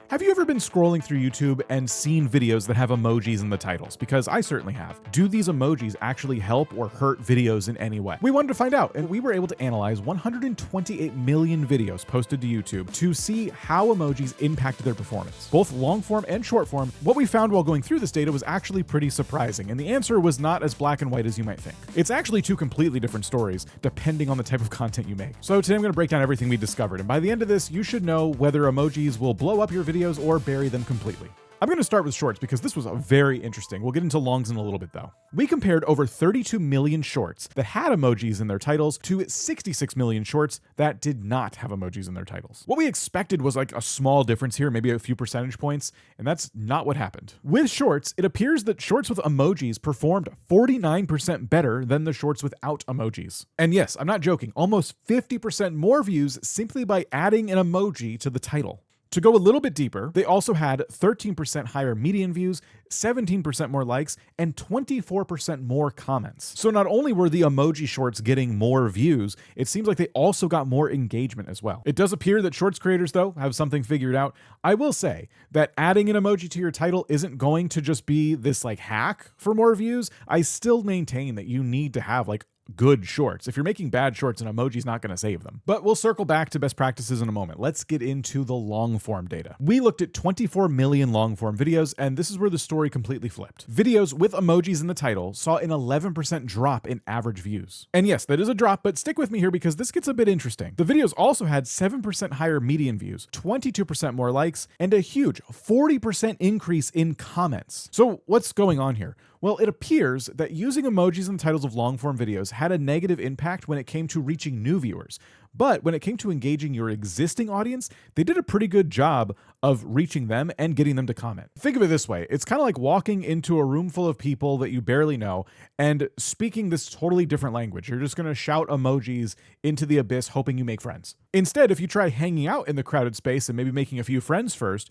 Have you ever been scrolling through YouTube and seen videos that have emojis in the titles? Because I certainly have. Do these emojis actually help or hurt videos in any way? We wanted to find out, and we were able to analyze 128 million videos posted to YouTube to see how emojis impacted their performance, both long form and short form. What we found while going through this data was actually pretty surprising, and the answer was not as black and white as you might think. It's actually two completely different stories, depending on the type of content you make. So today I'm going to break down everything we discovered, and by the end of this, you should know whether emojis will blow up your videos or bury them completely. I'm going to start with shorts because this was very interesting. We'll get into longs in a little bit though. We compared over 32 million shorts that had emojis in their titles to 66 million shorts that did not have emojis in their titles. What we expected was like a small difference here, maybe a few percentage points, and that's not what happened. With shorts, it appears that shorts with emojis performed 49% better than the shorts without emojis. And yes, I'm not joking, almost 50% more views simply by adding an emoji to the title. To go a little bit deeper, they also had 13% higher median views, 17% more likes, and 24% more comments. So not only were the emoji shorts getting more views, it seems like they also got more engagement as well. It does appear that shorts creators, though, have something figured out. I will say that adding an emoji to your title isn't going to just be this like hack for more views. I still maintain that you need to have like good shorts. If you're making bad shorts, an emoji's not going to save them. But we'll circle back to best practices in a moment. Let's get into the long form data. We looked at 24 million long form videos, and this is where the story completely flipped. Videos with emojis in the title saw an 11% drop in average views. And yes, that is a drop, but stick with me here because this gets a bit interesting. The videos also had 7% higher median views, 22% more likes, and a huge 40% increase in comments. So what's going on here? Well, it appears that using emojis in the titles of long-form videos had a negative impact when it came to reaching new viewers. But when it came to engaging your existing audience, they did a pretty good job of reaching them and getting them to comment. Think of it this way. It's kind of like walking into a room full of people that you barely know and speaking this totally different language. You're just going to shout emojis into the abyss hoping you make friends. Instead, if you try hanging out in the crowded space and maybe making a few friends first,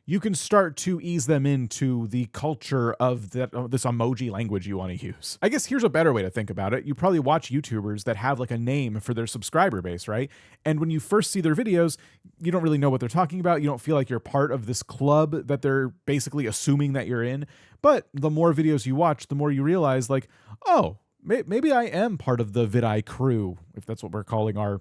you can start to ease them into the culture of this emoji language you want to use. I guess here's a better way to think about it. You probably watch YouTubers that have like a name for their subscriber base, right? And when you first see their videos, you don't really know what they're talking about. You don't feel like you're part of this club that they're basically assuming that you're in. But the more videos you watch, the more you realize like, oh, maybe I am part of the vidIQ crew, if that's what we're calling our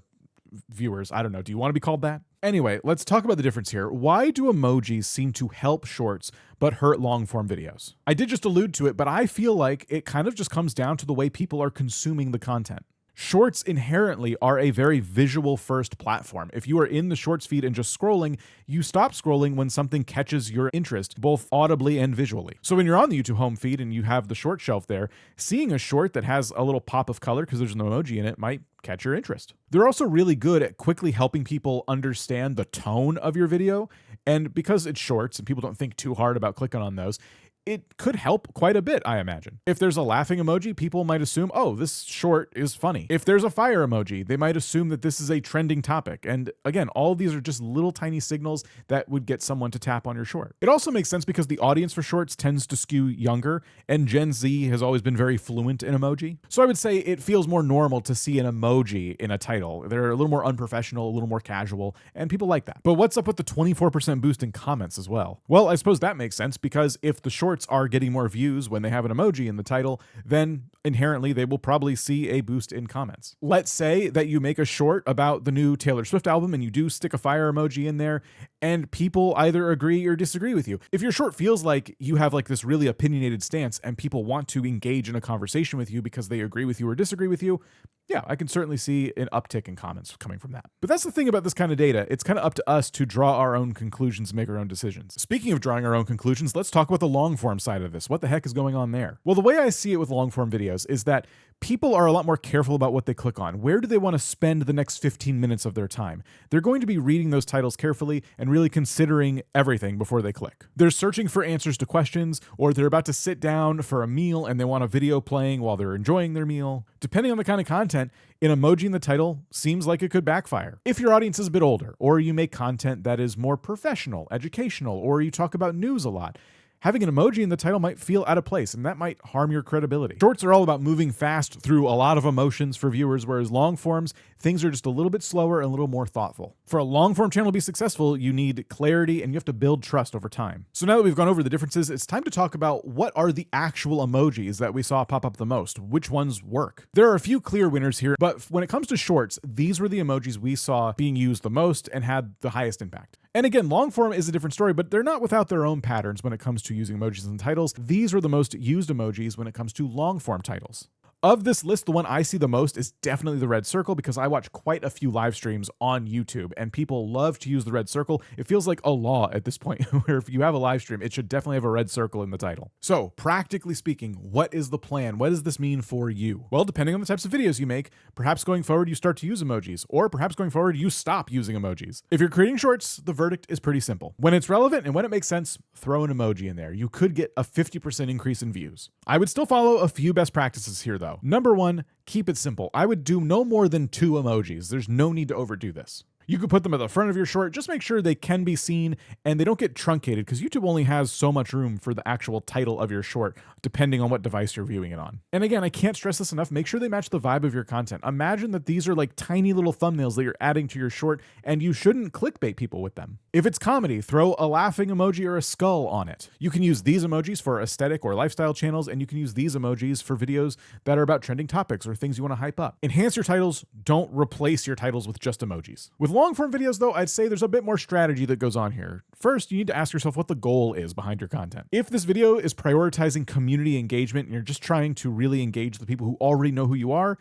viewers. I don't know. Do you want to be called that? Anyway, let's talk about the difference here. Why do emojis seem to help shorts but hurt long form videos? I did just allude to it, but I feel like it kind of just comes down to the way people are consuming the content. Shorts inherently are a very visual first platform. If you are in the shorts feed and just scrolling, you stop scrolling when something catches your interest, both audibly and visually. So when you're on the YouTube home feed and you have the short shelf there, seeing a short that has a little pop of color because there's an emoji in it might catch your interest. They're also really good at quickly helping people understand the tone of your video. And because it's shorts and people don't think too hard about clicking on those, it could help quite a bit, I imagine. If there's a laughing emoji, people might assume, oh, this short is funny. If there's a fire emoji, they might assume that this is a trending topic. And again, all of these are just little tiny signals that would get someone to tap on your short. It also makes sense because the audience for shorts tends to skew younger, and Gen Z has always been very fluent in emoji. So I would say it feels more normal to see an emoji in a title. They're a little more unprofessional, a little more casual, and people like that. But what's up with the 24% boost in comments as well? Well, I suppose that makes sense because if the short are getting more views when they have an emoji in the title, then inherently they will probably see a boost in comments. Let's say that you make a short about the new Taylor Swift album and you do stick a fire emoji in there and people either agree or disagree with you. If your short feels like you have like this really opinionated stance and people want to engage in a conversation with you because they agree with you or disagree with you, yeah, I can certainly see an uptick in comments coming from that. But that's the thing about this kind of data. It's kind of up to us to draw our own conclusions and make our own decisions. Speaking of drawing our own conclusions, let's talk about the long form side of this. What the heck is going on there? Well, the way I see it with long form videos is that people are a lot more careful about what they click on. Where do they want to spend the next 15 minutes of their time? They're going to be reading those titles carefully and really considering everything before they click. They're searching for answers to questions, or they're about to sit down for a meal and they want a video playing while they're enjoying their meal. Depending on the kind of content, an emoji in the title seems like it could backfire. If your audience is a bit older, or you make content that is more professional, educational, or you talk about news a lot, Having an emoji in the title might feel out of place, and that might harm your credibility. Shorts are all about moving fast through a lot of emotions for viewers, whereas long forms, things are just a little bit slower and a little more thoughtful. For a long form channel to be successful, you need clarity and you have to build trust over time. So now that we've gone over the differences, it's time to talk about what are the actual emojis that we saw pop up the most. Which ones work? There are a few clear winners here, but when it comes to shorts, these were the emojis we saw being used the most and had the highest impact. And again, long form is a different story, but they're not without their own patterns when it comes to using emojis in titles. These are the most used emojis when it comes to long form titles. Of this list, the one I see the most is definitely the red circle, because I watch quite a few live streams on YouTube and people love to use the red circle. It feels like a law at this point where if you have a live stream, it should definitely have a red circle in the title. So practically speaking, what is the plan? What does this mean for you? Well, depending on the types of videos you make, perhaps going forward you start to use emojis, or perhaps going forward you stop using emojis. If you're creating shorts, the verdict is pretty simple. When it's relevant and when it makes sense, throw an emoji in there. You could get a 50% increase in views. I would still follow a few best practices here though. Number one, keep it simple. I would do no more than 2 emojis. There's no need to overdo this. You could put them at the front of your short, just make sure they can be seen and they don't get truncated, because YouTube only has so much room for the actual title of your short, depending on what device you're viewing it on. And again, I can't stress this enough, make sure they match the vibe of your content. Imagine that these are like tiny little thumbnails that you're adding to your short, and you shouldn't clickbait people with them. If it's comedy, throw a laughing emoji or a skull on it. You can use these emojis for aesthetic or lifestyle channels, and you can use these emojis for videos that are about trending topics or things you want to hype up. Enhance your titles, don't replace your titles with just emojis. With long form videos though, I'd say there's a bit more strategy that goes on here. First, you need to ask yourself what the goal is behind your content. If this video is prioritizing community engagement and you're just trying to really engage the people who already know who you are,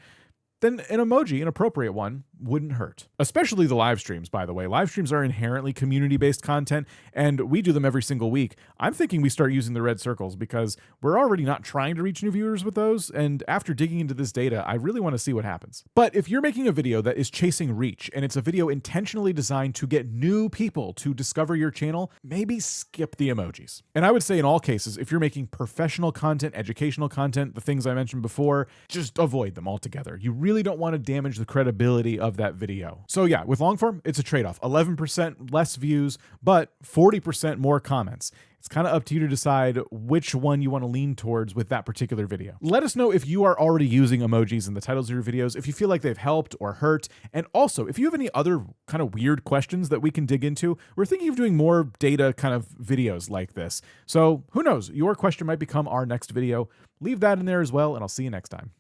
then an emoji, an appropriate one, wouldn't hurt. Especially the live streams, by the way. Live streams are inherently community-based content, and we do them every single week. I'm thinking we start using the red circles because we're already not trying to reach new viewers with those, and after digging into this data, I really want to see what happens. But if you're making a video that is chasing reach, and it's a video intentionally designed to get new people to discover your channel, maybe skip the emojis. And I would say in all cases, if you're making professional content, educational content, the things I mentioned before, just avoid them altogether. You really don't want to damage the credibility of that video. So yeah, with long form, it's a trade-off. 11% less views, but 40% more comments. It's kind of up to you to decide which one you want to lean towards with that particular video. Let us know if you are already using emojis in the titles of your videos, if you feel like they've helped or hurt, and also if you have any other kind of weird questions that we can dig into. We're thinking of doing more data kind of videos like this. So who knows, your question might become our next video. Leave that in there as well, and I'll see you next time.